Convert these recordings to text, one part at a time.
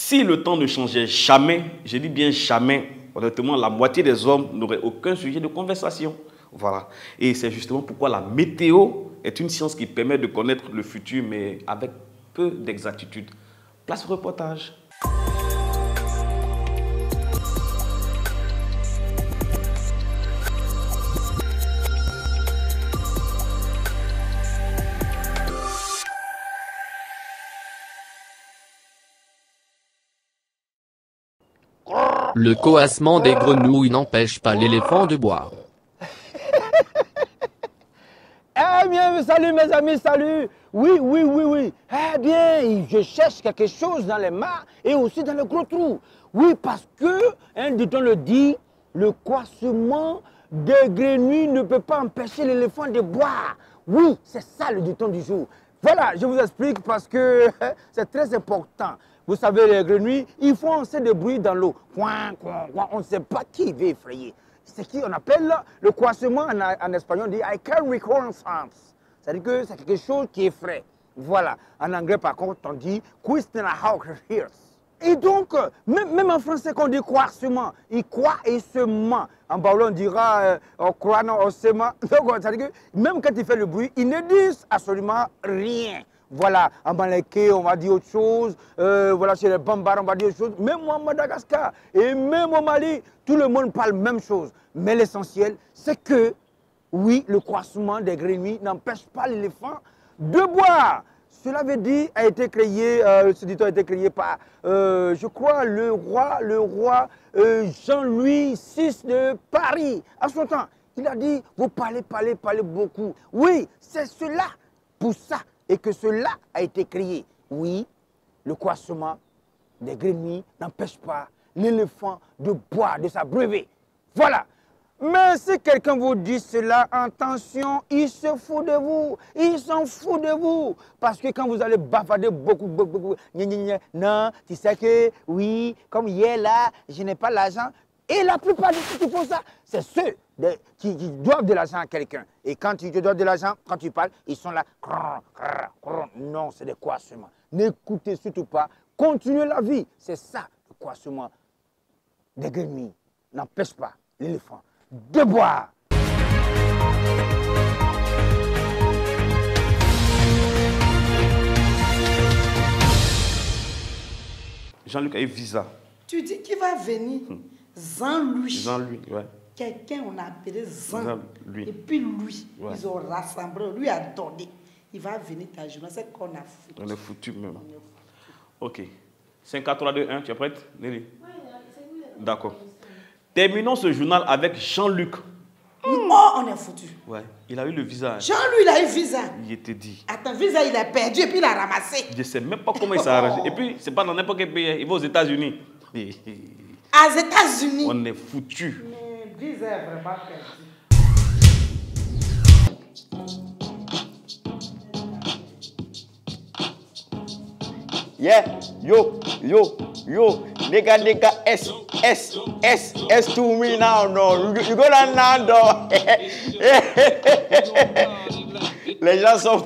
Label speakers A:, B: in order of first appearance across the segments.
A: Si le temps ne changeait jamais, je dis bien jamais, honnêtement, la moitié des hommes n'auraient aucun sujet de conversation. Voilà. Et c'est justement pourquoi la météo est une science qui permet de connaître le futur, mais avec peu d'exactitude. Place au reportage.
B: Le coassement des grenouilles n'empêche pas l'éléphant de boire.
C: Eh bien, salut mes amis, salut. Oui. Eh bien, je cherche quelque chose dans les mares et aussi dans le gros trou. Oui, parce que, dit-on le dit, le coassement des grenouilles ne peut pas empêcher l'éléphant de boire. Oui, c'est ça le dit-on du jour. Voilà, je vous explique parce que c'est très important. Vous savez, les grenouilles, ils font assez de bruit dans l'eau. On ne sait pas qui va effrayer. C'est ce qu'on appelle le coassement en espagnol, on dit I can recall sounds. C'est-à-dire que c'est quelque chose qui effraie. Voilà. En anglais, par contre, on dit question hawk hears. Et donc, même en français, quand on dit coassement, il croit et se ment. En baoulé, on dira croit, non, on se ment. Donc, c'est-à-dire que même quand il fait le bruit, ils ne disent absolument rien. Voilà, en Malaiké, on va dire autre chose. Voilà, chez les Bambara, on va dire autre chose. Même à Madagascar et même au Mali, tout le monde parle même chose. Mais l'essentiel, c'est que, oui, le croissement des grenouilles n'empêche pas l'éléphant de boire. Cela veut dire, a été créé, ce dit-on a été créé par, je crois, le roi Jean-Louis VI de Paris. À son temps, il a dit, vous parlez beaucoup. Oui, c'est cela, pour ça. Et que cela a été créé. Oui, le coassement des grenouilles n'empêche pas l'éléphant de boire, de s'abreuver. Voilà. Mais si quelqu'un vous dit cela, attention, il se fout de vous. Il s'en fout de vous. Parce que quand vous allez bavarder beaucoup, non, tu sais que, oui, comme hier là, je n'ai pas l'argent. Et la plupart de ceux qui font ça, c'est ceux qui doivent de l'argent à quelqu'un. Et quand tu te dois de l'argent, quand tu parles, ils sont là. Non, c'est des coassements. N'écoutez surtout pas. Continuez la vie. C'est ça, le coassement des grenouilles. N'empêche pas l'éléphant de boire.
A: Jean-Luc a eu visa.
D: Tu dis qu'il va venir. Jean-Louis.
A: Jean-Louis, ouais.
D: Quelqu'un, on a appelé Jean.
A: Lui.
D: Et puis lui,
A: ouais.
D: Ils ont rassemblé, lui a donné. Il va venir ta journée, c'est qu'on a foutu.
A: On est foutu même. Ok. 5, 4, 3, 2, 1, tu es prête, Nelly? Oui, c'est d'accord. Terminons ce journal avec Jean-Luc.
D: Oh, on est foutu.
A: Ouais, il a eu le visa.
D: Jean-Louis, il a eu visa.
A: Il était dit.
D: Attends, visa, il a perdu et puis il a ramassé.
A: Je ne sais même pas comment il s'est arrangé. Et puis, c'est pas dans n'importe quel pays. Il va aux États-Unis.
D: Aux États-Unis.
A: On est foutu.
D: Mais visa est vraiment perdu.
E: Yeah, yo, nigga, S to me now, no, you go down now, though. Les gens sont,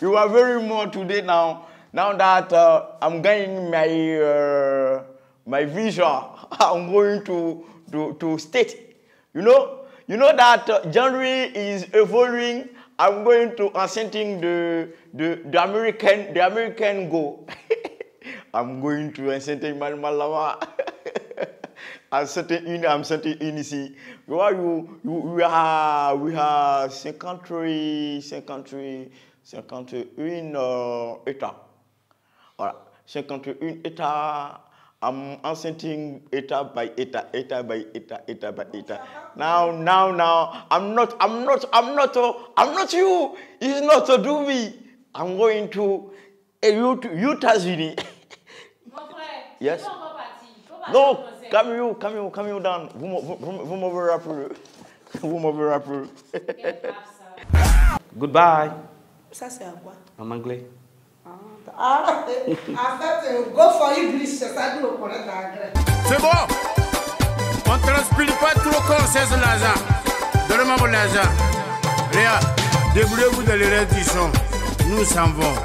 E: you are very more today now that I'm getting my visa, I'm going to state, you know that January is evolving. I'm going to ascending the American go. I'm going to ascending Malama. I'm setting in ici. We have 51 États. Voilà, 51 États. I'm ascending État by État. Now. I'm not you. It's not to do me. I'm going to Utah-Unis.
F: Mon frère,
E: yes.
F: Tu vas partir.
E: Non, come you down. Vous m'avez rappelé.
A: Goodbye.
D: Ça, c'est à quoi?
A: En anglais.
D: En fait, go for English, c'est ça que nous connaissons l'anglais.
G: C'est bon. On ne transpire pas trop comme c'est l'argent. Donnez-moi mon argent. Léa, débrouillez-vous de l'éradication. Nous s'en vont.